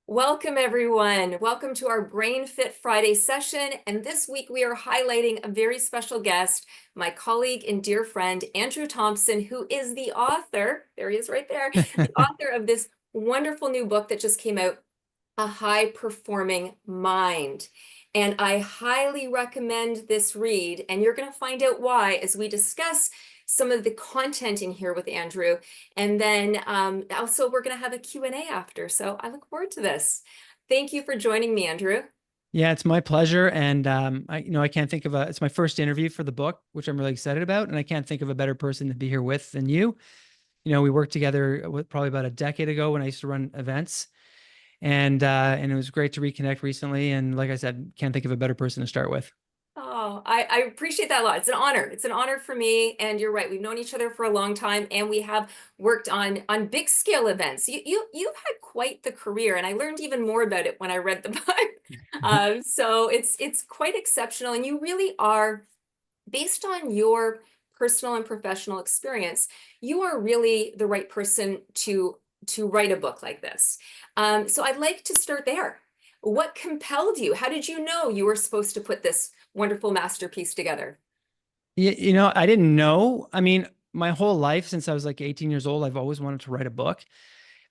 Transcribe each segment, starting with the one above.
Welcome, everyone. Welcome to our Brain Fit Friday session. And this week we are highlighting a very special guest, my colleague and dear friend, Andrew Thompson, who is the author, there he is right there, the author of this wonderful new book that just came out, A High Performing Mind. And I highly recommend this read, and you're going to find out why as we discuss some of the content in here with Andrew. And then also we're going to have a Q&A after. So I look forward to this. Thank you for joining me, Andrew. Yeah, it's my pleasure. And I can't think of it's my first interview for the book, which I'm really excited about. And I can't think of a better person to be here with than you. We worked together probably about a decade ago when I used to run events. And it was great to reconnect recently. And like I said, can't think of a better person to start with. Oh, I appreciate that a lot. It's an honor. It's an honor for me. And you're right. We've known each other for a long time, and we have worked on big scale events. You've had quite the career, and I learned even more about it when I read the book. So it's quite exceptional, and you really are, based on your personal and professional experience, you are really the right person to write a book like this. So I'd like to start there. What compelled you? How did you know you were supposed to put this wonderful masterpiece together? I didn't know. I mean, my whole life since I was like 18 years old, I've always wanted to write a book,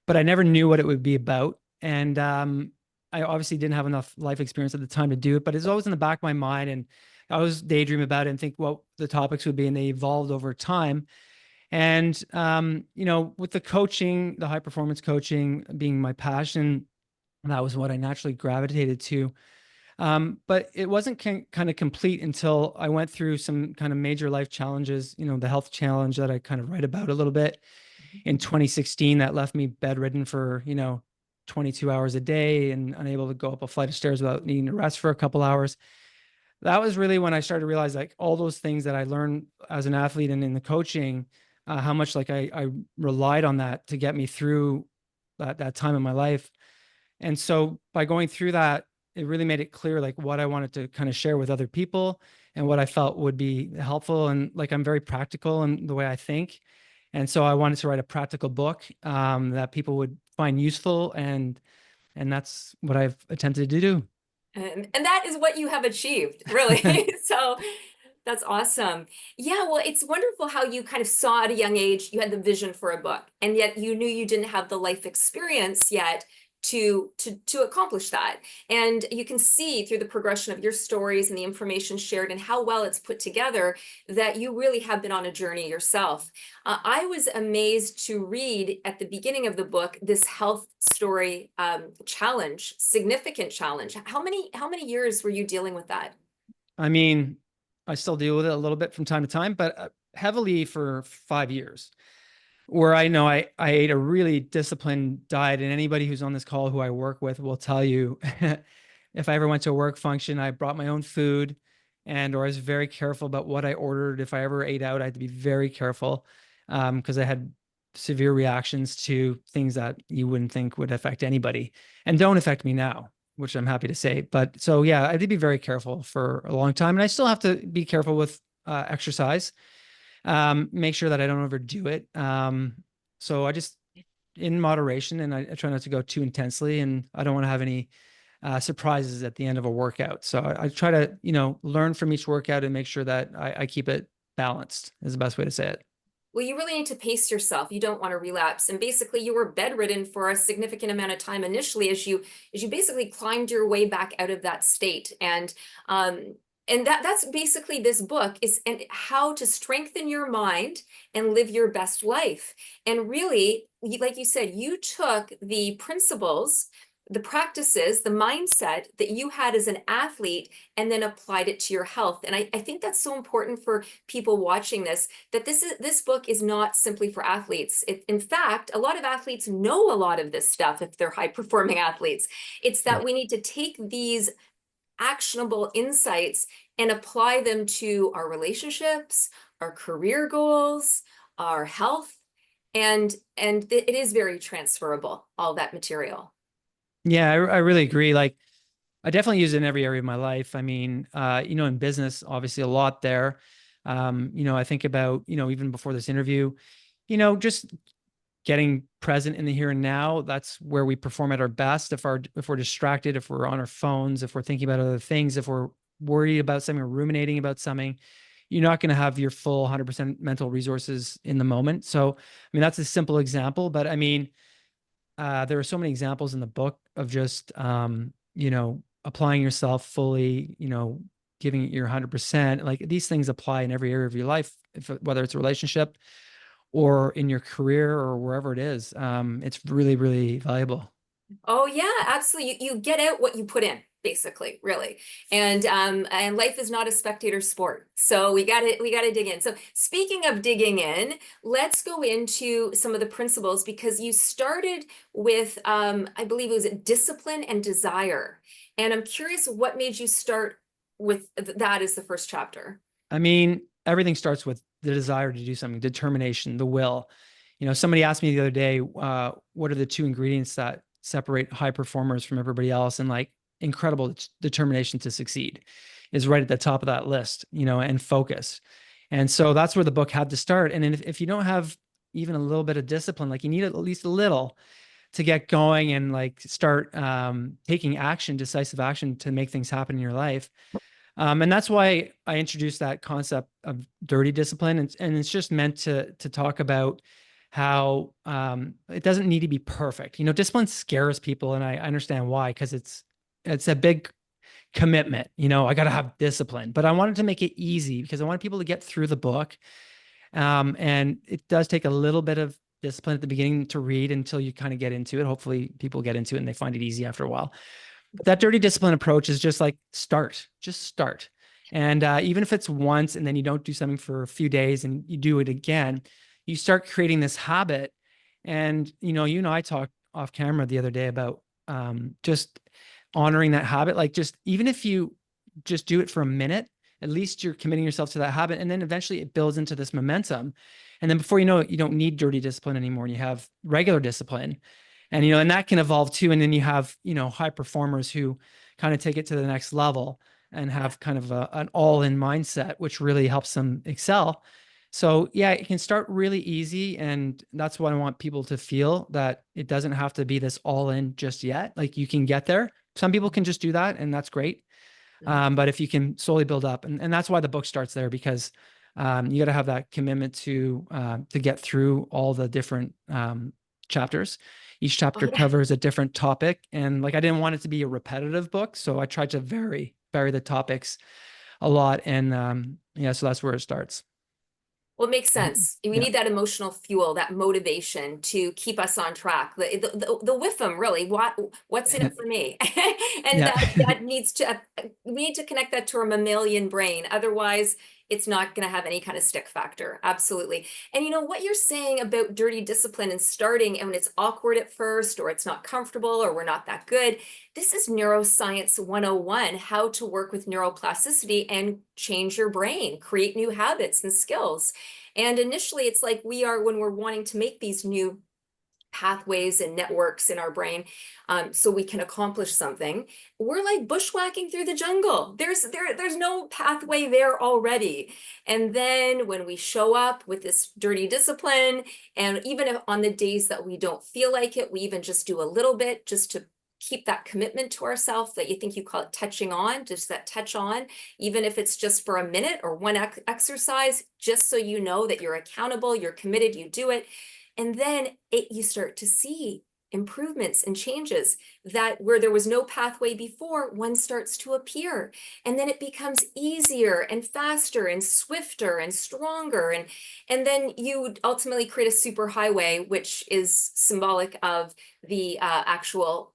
but I never knew what it would be about. And I obviously didn't have enough life experience at the time to do it, but it's always in the back of my mind. And I always daydream about it and think what the topics would be, and they evolved over time. And with the coaching, the high performance coaching being my passion, that was what I naturally gravitated to. But it wasn't kind of complete until I went through some kind of major life challenges, the health challenge that I kind of write about a little bit in 2016 that left me bedridden for, 22 hours a day and unable to go up a flight of stairs without needing to rest for a couple hours. That was really when I started to realize like all those things that I learned as an athlete and in the coaching, how much like I relied on that to get me through that time in my life. And so by going through that, it really made it clear like what I wanted to kind of share with other people and what I felt would be helpful. And like I'm very practical in the way I think. And so I wanted to write a practical book that people would find useful, and that's what I've attempted to do. And that is what you have achieved, really. So that's awesome. Yeah, well, it's wonderful how you kind of saw at a young age, you had the vision for a book, and yet you knew you didn't have the life experience yet to accomplish that. And you can see through the progression of your stories and the information shared and how well it's put together that you really have been on a journey yourself. I was amazed to read at the beginning of the book this health story challenge, significant challenge. How many years were you dealing with that? I mean, I still deal with it a little bit from time to time, but heavily for 5 years, where I know I ate a really disciplined diet. And anybody who's on this call who I work with will tell you, if I ever went to a work function, I brought my own food, or I was very careful about what I ordered. If I ever ate out, I had to be very careful because I had severe reactions to things that you wouldn't think would affect anybody and don't affect me now, which I'm happy to say. But so, yeah, I had to be very careful for a long time. And I still have to be careful with exercise, make sure that I don't overdo it. So I just in moderation, and I try not to go too intensely, and I don't want to have any surprises at the end of a workout. So I try to, learn from each workout and make sure that I keep it balanced is the best way to say it. Well, you really need to pace yourself. You don't want to relapse. And basically, you were bedridden for a significant amount of time initially as you basically climbed your way back out of that state. And that's basically this book is and how to strengthen your mind and live your best life. And really, like you said, you took the principles, the practices, the mindset that you had as an athlete and then applied it to your health. And I think that's so important for people watching this, that this book is not simply for athletes. In fact, a lot of athletes know a lot of this stuff if they're high performing athletes. It's that we need to take these actionable insights and apply them to our relationships, our career goals, our health, and it is very transferable, all that material. Yeah, I really agree. Like I definitely use it in every area of my life. I mean, in business, obviously a lot there. I think about, even before this interview, just getting present in the here and now. That's where we perform at our best. If we're distracted, if we're on our phones, if we're thinking about other things, if we're worried about something or ruminating about something, you're not going to have your full 100% mental resources in the moment. So, I mean, that's a simple example, but I mean, there are so many examples in the book of just, applying yourself fully, giving it your 100%. Like these things apply in every area of your life, whether it's a relationship or in your career or wherever it is. It's really, really valuable. Oh yeah, absolutely. You get out what you put in, basically, really. And life is not a spectator sport. So we gotta dig in. So speaking of digging in, let's go into some of the principles because you started with I believe it was discipline and desire. And I'm curious what made you start with that as the first chapter. I mean, everything starts with the desire to do something, determination, the will. Somebody asked me the other day, what are the two ingredients that separate high performers from everybody else? And like incredible determination to succeed is right at the top of that list, and focus. And so that's where the book had to start. And if you don't have even a little bit of discipline, like you need at least a little to get going and like start taking action, decisive action to make things happen in your life. And that's why I introduced that concept of dirty discipline. And it's just meant to talk about how it doesn't need to be perfect. Discipline scares people, and I understand why, because it's a big commitment. I got to have discipline, but I wanted to make it easy because I wanted people to get through the book. And it does take a little bit of discipline at the beginning to read until you kind of get into it. Hopefully people get into it and they find it easy after a while. But that dirty discipline approach is just like just start. And even if it's once and then you don't do something for a few days and you do it again, you start creating this habit. And, I talked off camera the other day about just honoring that habit. Like just, even if you just do it for a minute, at least you're committing yourself to that habit. And then eventually it builds into this momentum. And then before you know it, you don't need dirty discipline anymore. And you have regular discipline. And, and that can evolve too. And then you have, high performers who kind of take it to the next level and have kind of an all-in mindset, which really helps them excel. So yeah, it can start really easy. And that's what I want people to feel, that it doesn't have to be this all in just yet. Like you can get there. Some people can just do that, and that's great. But if you can slowly build up, and that's why the book starts there, because you got to have that commitment to get through all the different chapters. Each chapter covers a different topic. And like, I didn't want it to be a repetitive book. So I tried to vary the topics a lot. And so that's where it starts. Well, it makes sense. We Yeah. need that emotional fuel, that motivation to keep us on track. The whiffum, really. What's in it for me? And Yeah. that needs to we need to connect that to our mammalian brain. Otherwise, it's not going to have any kind of stick factor. Absolutely. And what you're saying about dirty discipline and starting, and when it's awkward at first, or it's not comfortable, or we're not that good. This is neuroscience 101, how to work with neuroplasticity and change your brain, create new habits and skills. And initially, it's like when we're wanting to make these new pathways and networks in our brain, so we can accomplish something, we're like bushwhacking through the jungle. There's no pathway there already. And then when we show up with this dirty discipline, and even if on the days that we don't feel like it, we even just do a little bit just to keep that commitment to ourselves, that you call it touching on, just that touch on, even if it's just for a minute or one exercise, just so you know that you're accountable, you're committed, you do it. And then you start to see improvements and changes, that where there was no pathway before, one starts to appear. And then it becomes easier and faster and swifter and stronger. And then you ultimately create a super highway, which is symbolic of the actual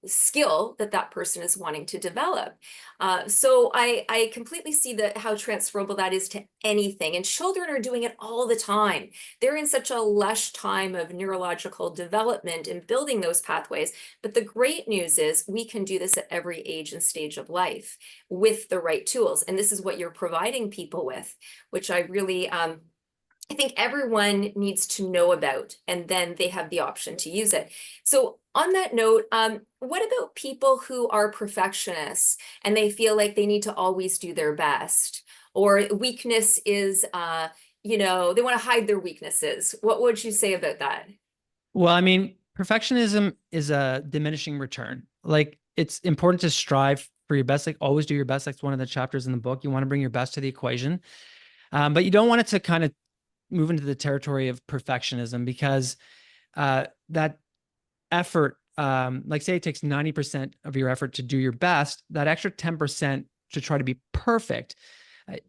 skill that person is wanting to develop. So I completely see how transferable that is to anything. And children are doing it all the time. They're in such a lush time of neurological development and building those pathways. But the great news is we can do this at every age and stage of life with the right tools. And this is what you're providing people with, which I really I think everyone needs to know about, and then they have the option to use it. So on that note, what about people who are perfectionists and they feel like they need to always do their best, or weakness is, they want to hide their weaknesses? What would you say about that? Well, I mean, perfectionism is a diminishing return. Like it's important to strive for your best, like always do your best. That's one of the chapters in the book. You want to bring your best to the equation. But you don't want it to kind of move into the territory of perfectionism because that effort, like say it takes 90% of your effort to do your best, that extra 10% to try to be perfect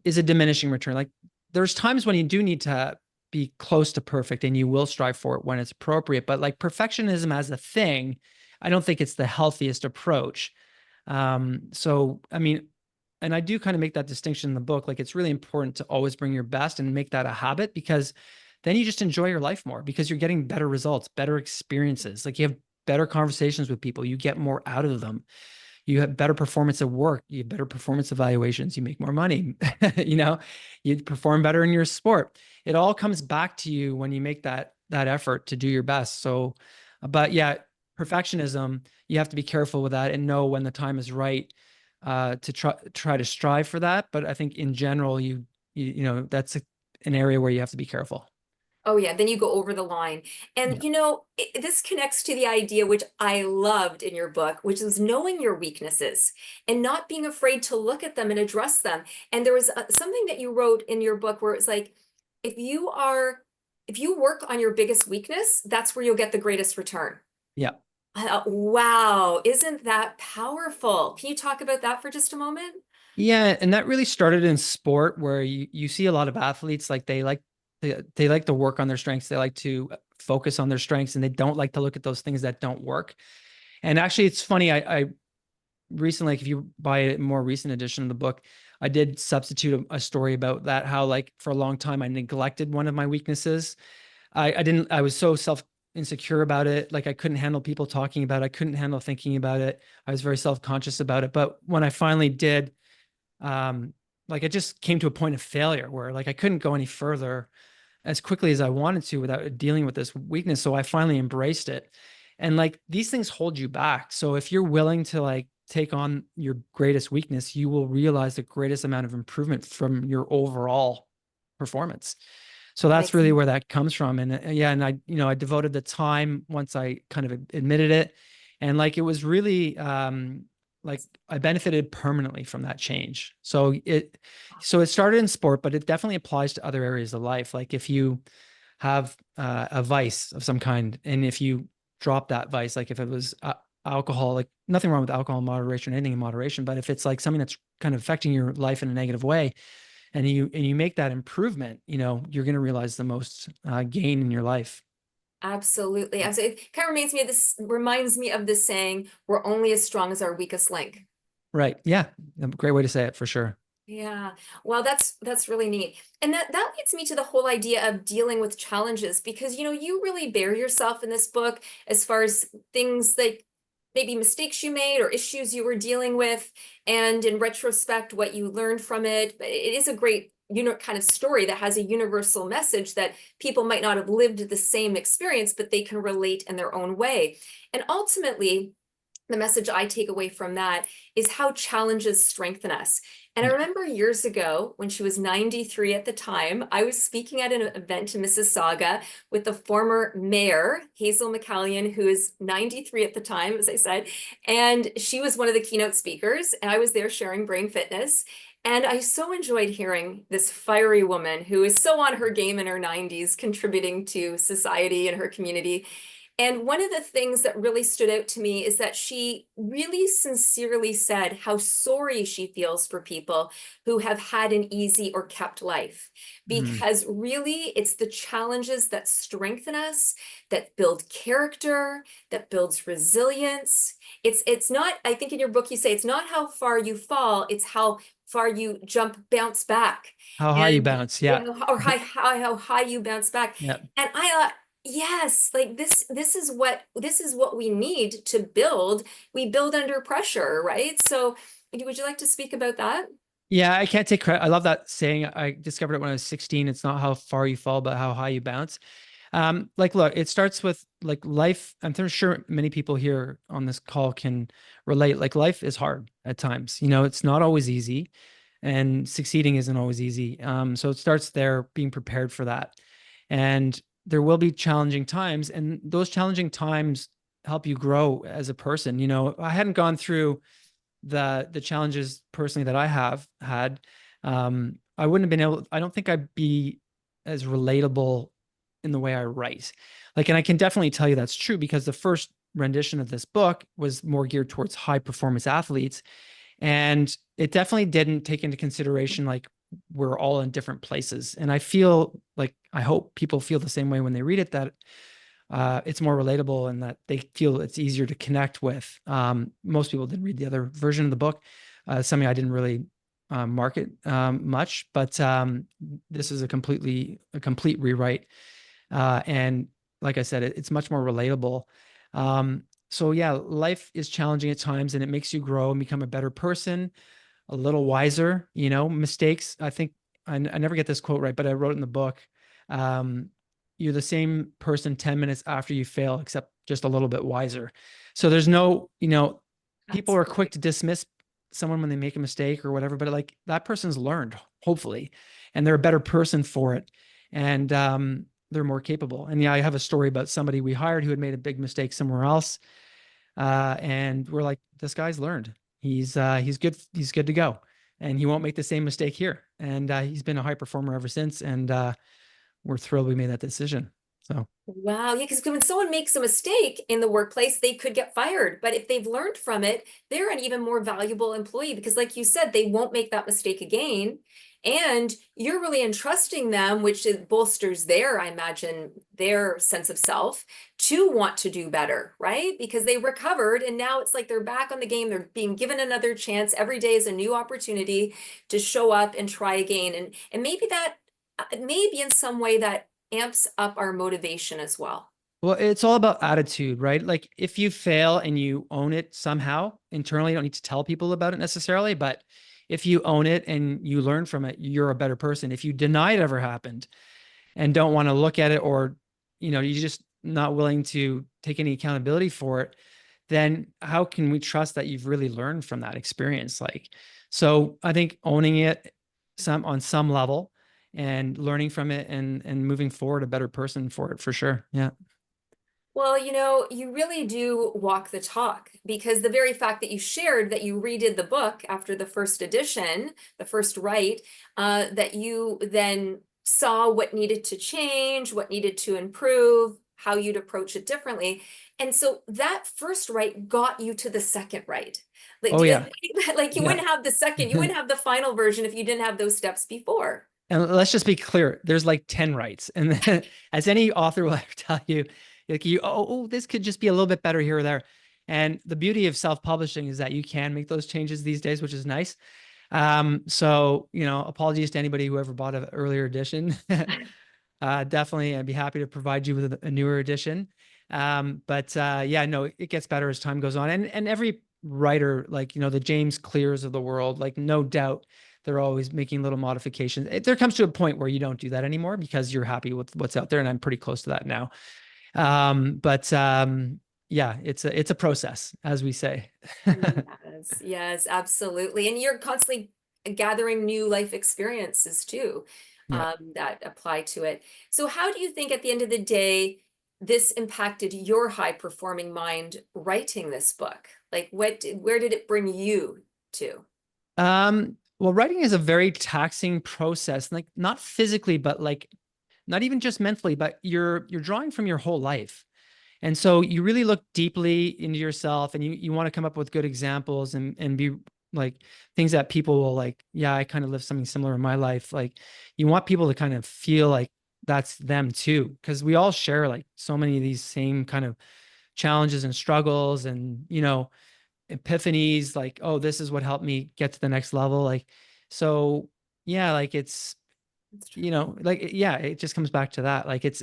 is a diminishing return. Like there's times when you do need to be close to perfect and you will strive for it when it's appropriate. But like perfectionism as a thing, I don't think it's the healthiest approach. So, I mean, and I do kind of make that distinction in the book. Like it's really important to always bring your best and make that a habit because then you just enjoy your life more because you're getting better results, better experiences. Like you have better conversations with people, you get more out of them. You have better performance at work, you have better performance evaluations, you make more money, you know, you perform better in your sport. It all comes back to you when you make that effort to do your best. So, but yeah, perfectionism, you have to be careful with that and know when the time is right to try to strive for that. But I think in general, you know, that's an area where you have to be careful. Oh yeah, then you go over the line. Yeah. And you know, this connects to the idea which I loved in your book, which is knowing your weaknesses and not being afraid to look at them and address them. And there was something that you wrote in your book where it's like, if you are, if you work on your biggest weakness, that's where you'll get the greatest return. Yeah. I thought, wow, isn't that powerful? Can you talk about that for just a moment? Yeah, and that really started in sport where you see a lot of athletes like they like to work on their strengths. They like to focus on their strengths and they don't like to look at those things that don't work. And actually it's funny, I recently, like if you buy a more recent edition of the book, I did substitute a story about that, how like for a long time I neglected one of my weaknesses. I was so self insecure about it. Like I couldn't handle people talking about it. I couldn't handle thinking about it. I was very self-conscious about it. But when I finally did, like it just came to a point of failure where like I couldn't go any further as quickly as I wanted to without dealing with this weakness. So I finally embraced it. And like these things hold you back. So if you're willing to like take on your greatest weakness, you will realize the greatest amount of improvement from your overall performance. So that's Makes really where that comes from. And yeah, and I, you know, I devoted the time once I kind of admitted it. And like it was really like I benefited permanently from that change. So it started in sport, but it definitely applies to other areas of life. Like if you have a vice of some kind, and if you drop that vice, like if it was alcohol, like nothing wrong with alcohol in moderation, anything in moderation, but if it's like something that's kind of affecting your life in a negative way, and you make that improvement, you know, you're going to realize the most gain in your life. absolutely. It kind of reminds me of this saying, we're only as strong as our weakest link. Right. Yeah. A great way to say it for sure. Yeah. Well, that's really neat. And that leads me to the whole idea of dealing with challenges because you know, you really bear yourself in this book as far as things like maybe mistakes you made or issues you were dealing with, and in retrospect, what you learned from it. It is a great, you know, kind of story that has a universal message that people might not have lived the same experience, but they can relate in their own way. And ultimately, the message I take away from that is how challenges strengthen us. And I Yeah. remember years ago when she was 93 at the time, I was speaking at an event in Mississauga with the former mayor, Hazel McCallion, who is 93 at the time, as I said. And she was one of the keynote speakers. And I was there sharing brain fitness. And I so enjoyed hearing this fiery woman who is so on her game in her 90s, contributing to society and her community. And one of the things that really stood out to me is that she really sincerely said how sorry she feels for people who have had an easy or kept life. Mhm. Because really, it's the challenges that strengthen us, that build character, that builds resilience. It's not, I think in your book you say it's not how far you fall, it's how far you bounce back. How high you And bounce. you Yeah. know, or how high you bounce back. Yeah. And I thought, yes, like this is what we need to build. We build under pressure, right? So would you like to speak about that? Yeah, I can't take credit. I love that saying. I discovered it when I was 16. It's not how far you fall, but how high you bounce. Like, look, it starts with like life. I'm sure many people here on this call can relate. Like, life is hard at times. You know, it's not always easy, and succeeding isn't always easy. So it starts there, being prepared for that. And there will be challenging times, and those challenging times help you grow as a person. You know, I hadn't gone through the challenges personally that I have had. I wouldn't have been able, I don't think I'd be as relatable in the way I write. Like, and I can definitely tell you that's true, because the first rendition of this book was more geared towards high performance athletes. And it definitely didn't take into consideration, like, we're all in different places. And I feel like, I hope people feel the same way when they read it, that it's more relatable and that they feel it's easier to connect with. Most people didn't read the other version of the book, something I didn't really market much, but this is a complete rewrite. And like I said, it's much more relatable. So yeah, life is challenging at times, and it makes you grow and become a better person, a little wiser. You know, mistakes. I think I never get this quote right, but I wrote it in the book. Um, you're the same person 10 minutes after you fail, except just a little bit wiser. So there's no, you know, people That's are great. quick to dismiss someone when they make a mistake or whatever, but like, that person's learned, hopefully, and they're a better person for it. And they're more capable. And yeah, I have a story about somebody we hired who had made a big mistake somewhere else. And we're like, this guy's learned. He's good. He's good to go. And he won't make the same mistake here. And he's been a high performer ever since. And we're thrilled we made that decision. So Wow, yeah, because when someone makes a mistake in the workplace, they could get fired. But if they've learned from it, they're an even more valuable employee because, like you said, they won't make that mistake again. And you're really entrusting them, which bolsters their, I imagine, their sense of self to want to do better, right? Because they recovered and now it's like they're back on the game. They're being given another chance. Every day is a new opportunity to show up and try again. And maybe that, maybe in some way that amps up our motivation as well. well, it's all about attitude, right? Like, if you fail and you own it somehow internally, you don't need to tell people about it necessarily, but if you own it and you learn from it, you're a better person. If you deny it ever happened and don't want to look at it, or, you know, you're just not willing to take any accountability for it, then how can we trust that you've really learned from that experience? Like, so I think owning it on some level and learning from it, and moving forward a better person for it, for sure. Yeah. Well, you really do walk the talk because the very fact that you shared that you redid the book after the first edition, the first write, that you then saw what needed to change, what needed to improve, how you'd approach it differently. And so that first write got you to the second write. Like, Oh yeah. like you Yeah. wouldn't have the second, you wouldn't have the final version if you didn't have those steps before. And let's just be clear, there's like 10 rights. And then, as any author will ever tell you, like, this could just be a little bit better here or there. And the beauty of self-publishing is that you can make those changes these days, which is nice. So, you know, apologies to anybody who ever bought an earlier edition. Definitely, I'd be happy to provide you with a newer edition. But yeah, no, it gets better as time goes on. And every writer, like, you know, the James Clears of the world, like, no doubt they're always making little modifications. There comes to a point where you don't do that anymore because you're happy with what's out there. And I'm pretty close to that now. But yeah, it's a process, as we say. Yes, yes, absolutely. And you're constantly gathering new life experiences too, Yeah. that apply to it. So how do you think at the end of the day, this impacted your high performing mind writing this book? Like where did it bring you to? Well, writing is a very taxing process, like, not physically, but like, not even just mentally, but you're drawing from your whole life. And so you really look deeply into yourself, and you want to come up with good examples, and be like, things that people will like, yeah, I kind of live something similar in my life. Like, you want people to kind of feel like that's them too, because we all share like so many of these same kind of challenges and struggles, and, you know, epiphanies, like, oh, this is what helped me get to the next level. Like, so yeah, like, it's, That's true. you know, like, yeah, it just comes back to that. Like, it's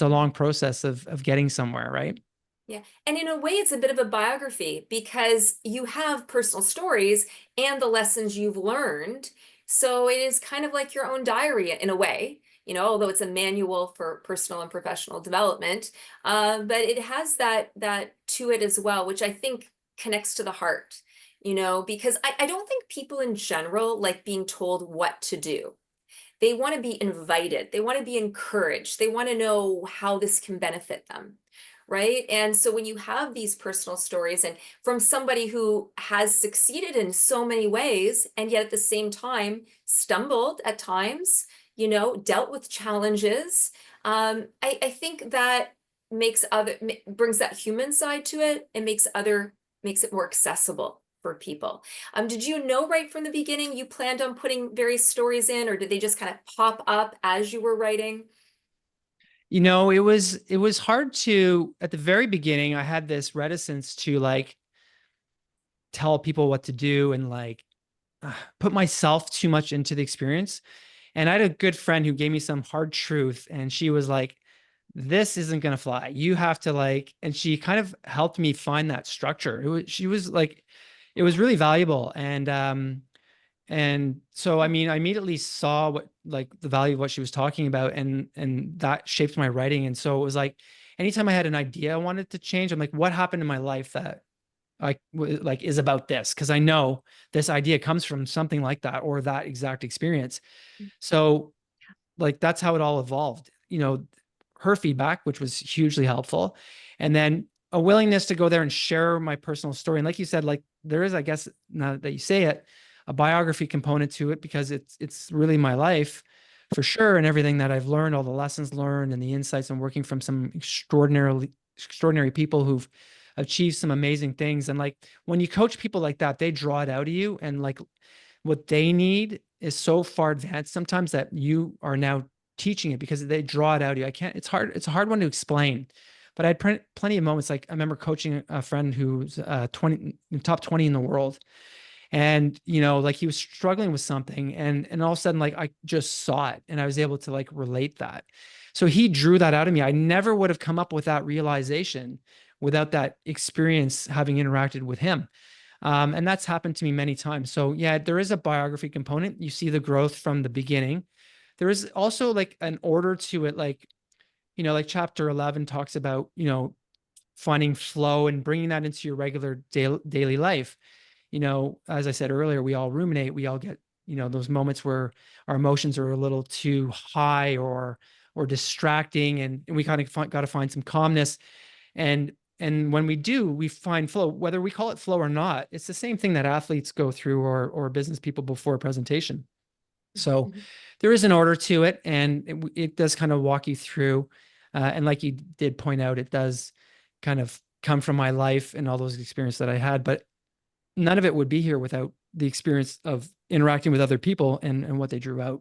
a long process of getting somewhere, right? Yeah. And in a way, it's a bit of a biography because you have personal stories and the lessons you've learned. So it is kind of like your own diary in a way, although it's a manual for personal and professional development. But it has that to it as well, which I think connects to the heart, because I don't think people in general like being told what to do. they want to be invited, they want to be encouraged, they want to know how this can benefit them. Right. And so when you have these personal stories and from somebody who has succeeded in so many ways, and yet at the same time stumbled at times, dealt with challenges, I think that brings that human side to it and makes it more accessible for people. Did you know right from the beginning you planned on putting various stories in, or did they just kind of pop up as you were writing? It was hard to, at the very beginning, I had this reticence to like tell people what to do and like put myself too much into the experience. And I had a good friend who gave me some hard truth, and she was like, this isn't going to fly. You have to like, and she kind of helped me find that structure. She was like, it was really valuable. And so, I mean, I immediately saw what, like the value of what she was talking about, and that shaped my writing. And so it was like, anytime I had an idea I wanted to change, I'm like, what happened in my life that like is about this? Cause I know this idea comes from something like that or that exact experience. So like that's how it all evolved. Her feedback, which was hugely helpful, and then a willingness to go there and share my personal story. And like you said, like there is, I guess, now that you say it, a biography component to it, because it's really my life for sure, and everything that I've learned, all the lessons learned, and the insights, and working from some extraordinary people who've achieved some amazing things. And like when you coach people like that, they draw it out of you, and like what they need is so far advanced sometimes that you are now teaching it because they draw it out of you. I can't, it's a hard one to explain, but I had plenty of moments. Like I remember coaching a friend who's 20, top 20 in the world. And, like he was struggling with something, and all of a sudden, like I just saw it and I was able to like relate that. So he drew that out of me. I never would have come up with that realization without that experience having interacted with him. And that's happened to me many times. So yeah, there is a biography component. You see the growth from the beginning. There is also like an order to it. Like, like chapter 11 talks about, finding flow and bringing that into your regular daily life. As I said earlier, we all ruminate, we all get, those moments where our emotions are a little too high or distracting, and we kind of got to find some calmness. And when we do, we find flow, whether we call it flow or not. It's the same thing that athletes go through, or business people before a presentation. So Mhm. there is an order to it, and it does kind of walk you through. And like you did point out, it does kind of come from my life and all those experiences that I had, but none of it would be here without the experience of interacting with other people and what they drew out.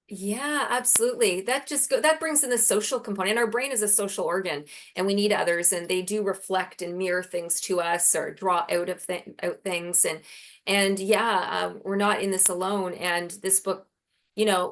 Yeah, absolutely. That brings in the social component. Our brain is a social organ, and we need others, and they do reflect and mirror things to us or draw out things. And yeah, we're not in this alone. And this book,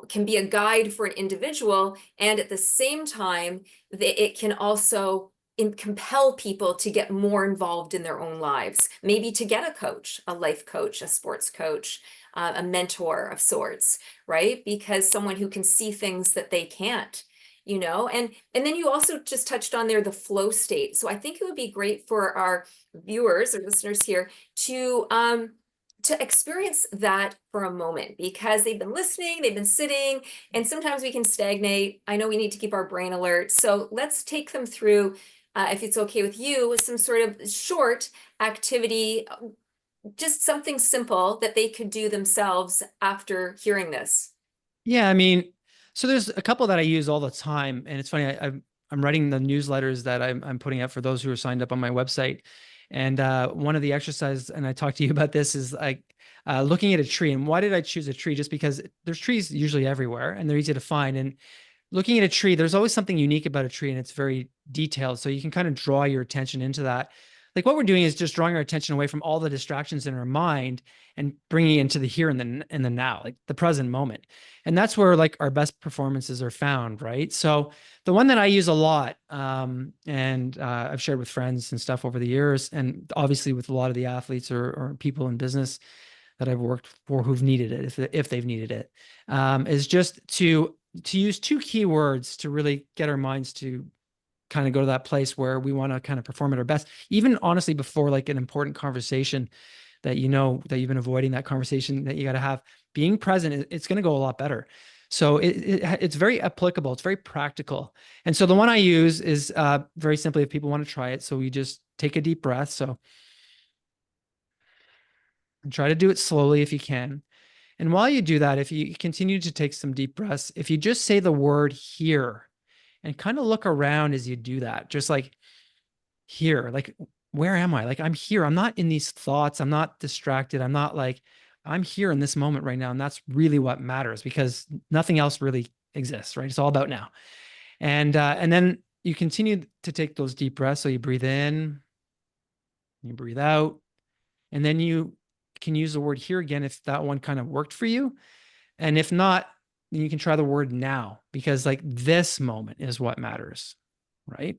can be a guide for an individual, and at the same time, it can also compel people to get more involved in their own lives. Maybe to get a coach, a life coach, a sports coach, a mentor of sorts, right? Because someone who can see things that they can't, and then you also just touched on there the flow state. So I think it would be great for our viewers or listeners here to experience that for a moment, because they've been listening, they've been sitting, and sometimes we can stagnate. I know we need to keep our brain alert. So let's take them through, if it's okay with you, with some sort of short activity, just something simple that they could do themselves after hearing this. Yeah, I mean, so there's a couple that I use all the time, and it's funny. I'm writing the newsletters that I'm putting out for those who are signed up on my website, and one of the exercises, and I talked to you about this, is like looking at a tree. And why did I choose a tree? Just because there's trees usually everywhere, and they're easy to find. And looking at a tree, there's always something unique about a tree, and it's very detailed. So you can kind of draw your attention into that. Like what we're doing is just drawing our attention away from all the distractions in our mind and bringing it into the here and the now, like the present moment. And that's where like our best performances are found, right? So the one that I use a lot, and I've shared with friends and stuff over the years, and obviously with a lot of the athletes or people in business that I've worked for who've needed it, if they've needed it, is just to use two keywords to really get our minds to kind of go to that place where we want to kind of perform at our best, even honestly before like an important conversation that that you've been avoiding, that conversation that you got to have. Being present, it's going to go a lot better. So it's very applicable. It's very practical. And so the one I use is very simply if people want to try it. So you just take a deep breath. So and try to do it slowly if you can. And while you do that, if you continue to take some deep breaths, if you just say the word here and kind of look around as you do that, just like here, like, where am I? Like, I'm here. I'm not in these thoughts. I'm not distracted. I'm not like, I'm here in this moment right now. And that's really what matters because nothing else really exists, right? It's all about now. And then you continue to take those deep breaths. So you breathe in, you breathe out, and then you can use the word here again if that one kind of worked for you. And if not, then you can try the word now because like this moment is what matters, right?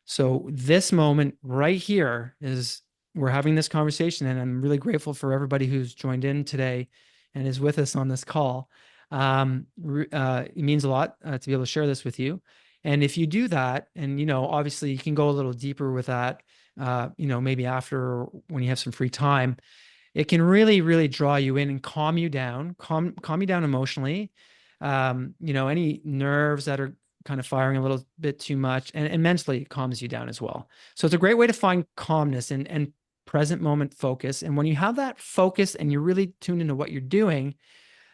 So this moment right here is we're having this conversation, and I'm really grateful for everybody who's joined in today and is with us on this call. It means a lot to be able to share this with you. And if you do that, and obviously you can go a little deeper with that, maybe after when you have some free time, it can really, really draw you in and calm you down, calm you down emotionally. Any nerves that are kind of firing a little bit too much, and mentally it calms you down as well. So it's a great way to find calmness and present moment focus. And when you have that focus and you're really tuned into what you're doing,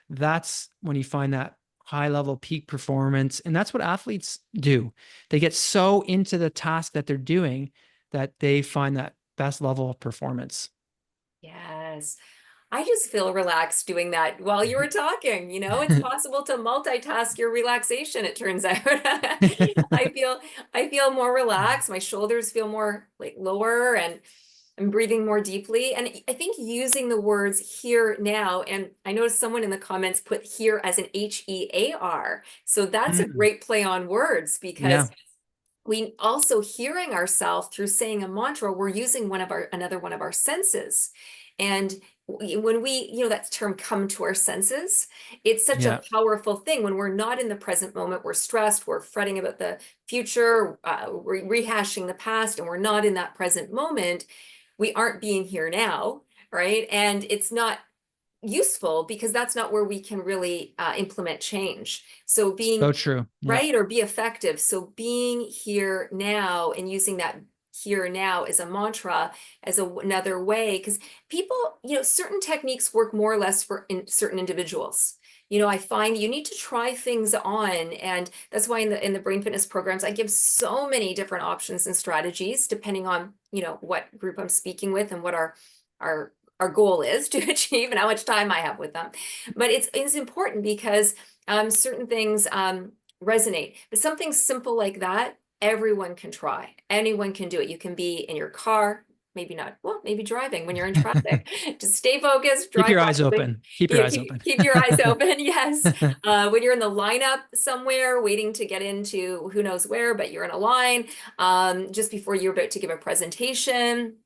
that's when you find that high level peak performance. And that's what athletes do. They get so into the task that they're doing that they find that best level of performance. Yes. I just feel relaxed doing that while you were talking. It's possible to multitask your relaxation, it turns out. I feel I feel more relaxed. My shoulders feel more like lower and I'm breathing more deeply. And I think using the words here now, and I noticed someone in the comments put here as an HEAR. So that's a Mm, great play on words because yeah, we also hearing ourselves through saying a mantra, we're using another one of our senses. And when we, that term come to our senses, it's such a yeah, powerful thing. When we're not in the present moment, we're stressed, we're fretting about the future, we're rehashing the past, and we're not in that present moment. We aren't being here now, right? And it's not useful because that's not where we can really implement change. So so being true. Yeah. right or be effective. So being here now and using that here now as a mantra, as another way, because people, certain techniques work more or less for certain individuals. I find you need to try things on, and that's why in the brain fitness programs, I give so many different options and strategies depending on, what group I'm speaking with and what our our goal is to achieve and how much time I have with them. But it's important because certain things resonate. But something simple like that, everyone can try. Anyone can do it. You can be in your car, maybe not, well, maybe driving when you're in traffic. Just stay focused, Keep drive your eyes properly. open. Keep your You eyes keep, open. keep your eyes open. Yes. When you're in the lineup somewhere waiting to get into who knows where, but you're in a line just before you're about to give a presentation,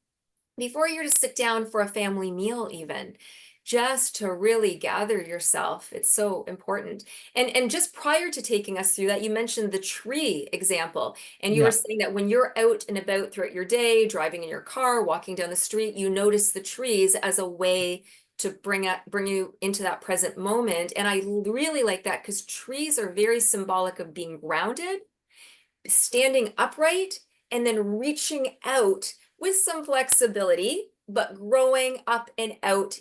before you're to sit down for a family meal, even just to really gather yourself. It's so important. And just prior to taking us through that, you mentioned the tree example, and you were Yeah, saying that when you're out and about throughout your day, driving in your car, walking down the street, you notice the trees as a way to bring you into that present moment. And I really like that because trees are very symbolic of being grounded, standing upright, and then reaching out with some flexibility, but growing up and out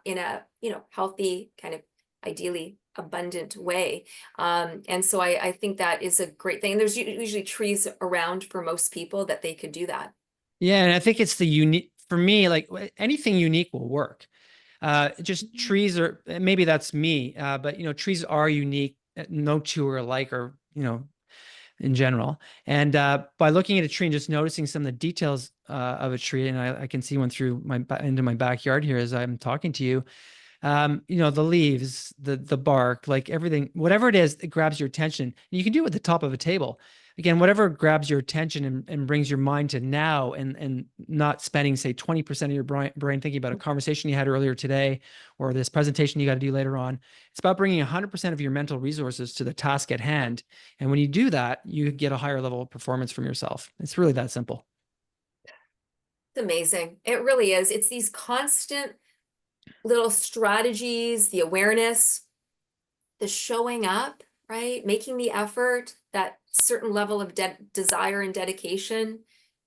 in a healthy, kind of ideally abundant way. And so I think that is a great thing. And there's usually trees around for most people that they could do that. yeah, and I think it's the unique for me. Like anything unique will work. Just Mhm. trees are maybe that's me, but trees are unique. No two are alike, or in general. And by looking at a tree and just noticing some of the details of a tree, and I can see one through into my backyard here as I'm talking to you. The leaves, the bark, like everything, whatever it is that grabs your attention. And you can do it at the top of a table. Again, whatever grabs your attention and brings your mind to now, and not spending, say, 20% of your brain thinking about a conversation you had earlier today or this presentation you got to do later on. It's about bringing 100% of your mental resources to the task at hand. And when you do that, you get a higher level of performance from yourself. It's really that simple. It's amazing. It really is. It's these constant little strategies, the awareness, the showing up, right? Making the effort, that certain level of desire and dedication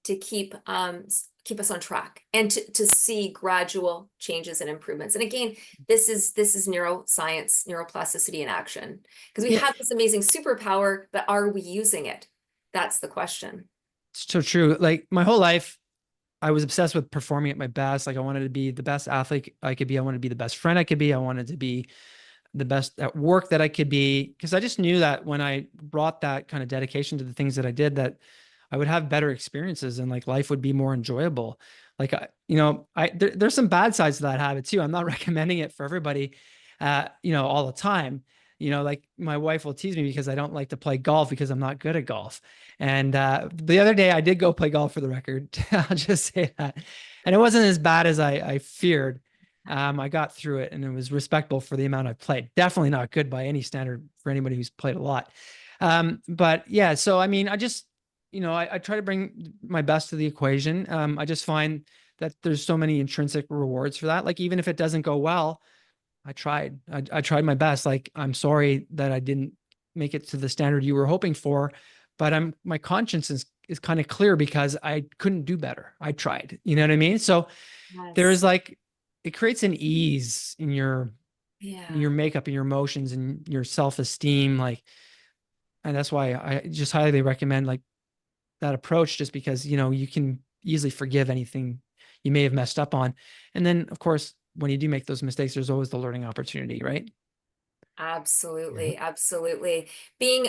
to keep us on track and to see gradual changes and improvements. And again, this is neuroscience, neuroplasticity in action, because we Yeah, have this amazing superpower, but are we using it? That's the question. it's so true. Like my whole life, I was obsessed with performing at my best. Like I wanted to be the best athlete I could be. I wanted to be the best friend I could be. I wanted to be the best at work that I could be. Because I just knew that when I brought that kind of dedication to the things that I did, that I would have better experiences and like life would be more enjoyable. Like there's some bad sides to that habit too. I'm not recommending it for everybody, all the time. Like my wife will tease me because I don't like to play golf because I'm not good at golf. And the other day I did go play golf for the record. I'll just say that. And it wasn't as bad as I feared. I got through it and it was respectable for the amount I played. Definitely not good by any standard for anybody who's played a lot. But yeah, so I mean, I try to bring my best to the equation. I just find that there's so many intrinsic rewards for that. Like even if it doesn't go well, I tried. I tried my best. Like I'm sorry that I didn't make it to the standard you were hoping for, but my conscience is kind of clear because I couldn't do better. I tried. You know what I mean? So there Yes. is like it creates an ease in your Yeah. makeup and your emotions and your self-esteem. Like, and that's why I just highly recommend like that approach, just because you can easily forgive anything you may have messed up on. And then of course when you do make those mistakes, there's always the learning opportunity, right? Absolutely, absolutely. Being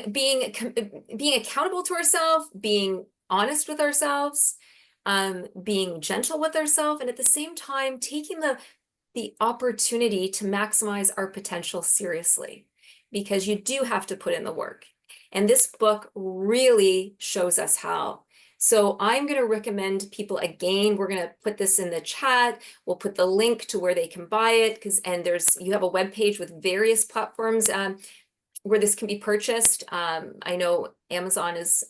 accountable to ourselves, being honest with ourselves, being gentle with ourselves, and at the same time taking the opportunity to maximize our potential seriously, because you do have to put in the work. And this book really shows us how. So I'm going to recommend people again, we're going to put this in the chat. We'll put the link to where they can buy it, and you have a web page with various platforms where this can be purchased. I know Amazon is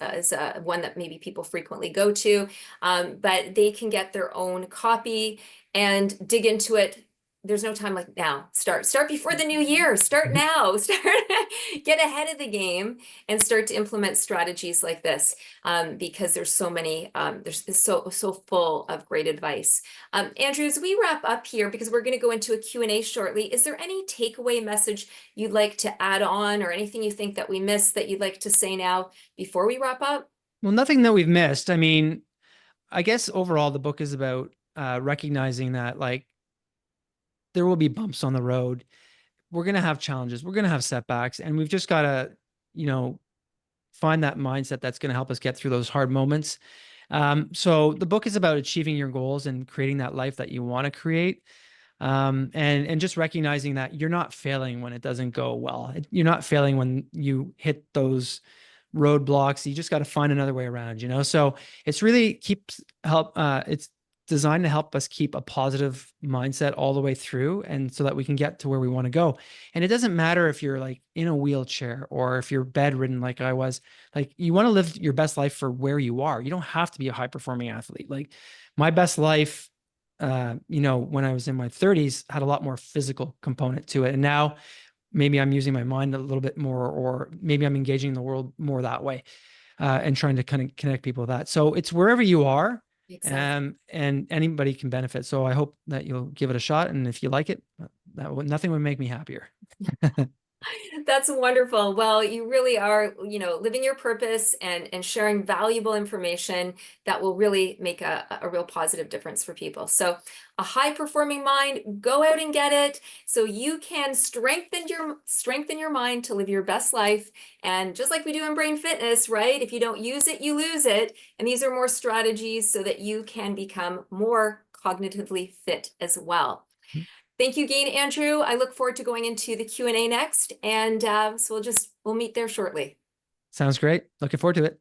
one that maybe people frequently go to, but they can get their own copy and dig into it. There's no time like now. Start before the new year. Start now. Get ahead of the game and start to implement strategies like this, because there's so many. There's so full of great advice. Andrew, as we wrap up here, because we're going to go into a Q&A shortly, is there any takeaway message you'd like to add on, or anything you think that we missed that you'd like to say now before we wrap up? Well, nothing that we've missed. I mean, I guess overall the book is about recognizing that like there will be bumps on the road. We're going to have challenges. We're going to have setbacks, and we've just got to, you know, find that mindset that's going to help us get through those hard moments. So the book is about achieving your goals and creating that life that you want to create. And just recognizing that you're not failing when it doesn't go well. You're not failing when you hit those roadblocks. You just got to find another way around, So it's really it's designed to help us keep a positive mindset all the way through, and so that we can get to where we want to go. And it doesn't matter if you're like in a wheelchair or if you're bedridden like I was. Like you want to live your best life for where you are. You don't have to be a high performing athlete. Like my best life, when I was in my 30s, had a lot more physical component to it. And now maybe I'm using my mind a little bit more, or maybe I'm engaging the world more that way, and trying to kind of connect people with that. So it's wherever you are, Exactly. and anybody can benefit. So I hope that you'll give it a shot. And if you like it, nothing would make me happier. That's wonderful. Well, you really are, living your purpose and sharing valuable information that will really make a real positive difference for people. So a high performing mind, go out and get it so you can strengthen your mind to live your best life. And just like we do in brain fitness, right? If you don't use it, you lose it. And these are more strategies so that you can become more cognitively fit as well. Thank you again, Andrew. I look forward to going into the Q&A next, and so we'll meet there shortly. Sounds great. Looking forward to it.